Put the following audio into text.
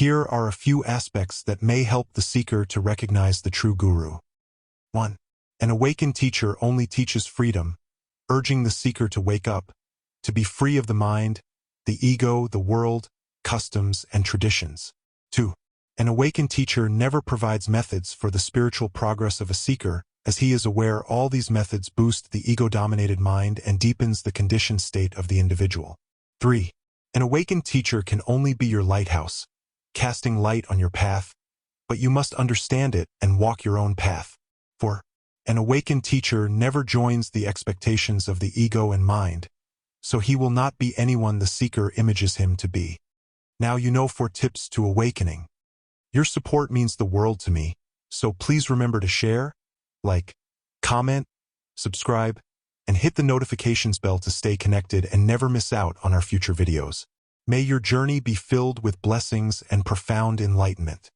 Here are a few aspects that may help the seeker to recognize the true guru. 1. An awakened teacher only teaches freedom, urging the seeker to wake up, to be free of the mind, the ego, the world, customs, and traditions. 2. An awakened teacher never provides methods for the spiritual progress of a seeker, as he is aware all these methods boost the ego-dominated mind and deepens the conditioned state of the individual. 3. An awakened teacher can only be your lighthouse, casting light on your path, but you must understand it and walk your own path. 4. An awakened teacher never joins the expectations of the ego and mind, so he will not be anyone the seeker images him to be. Now you know 4 tips to awakening. Your support means the world to me, so please remember to share, like, comment, subscribe, and hit the notifications bell to stay connected and never miss out on our future videos. May your journey be filled with blessings and profound enlightenment.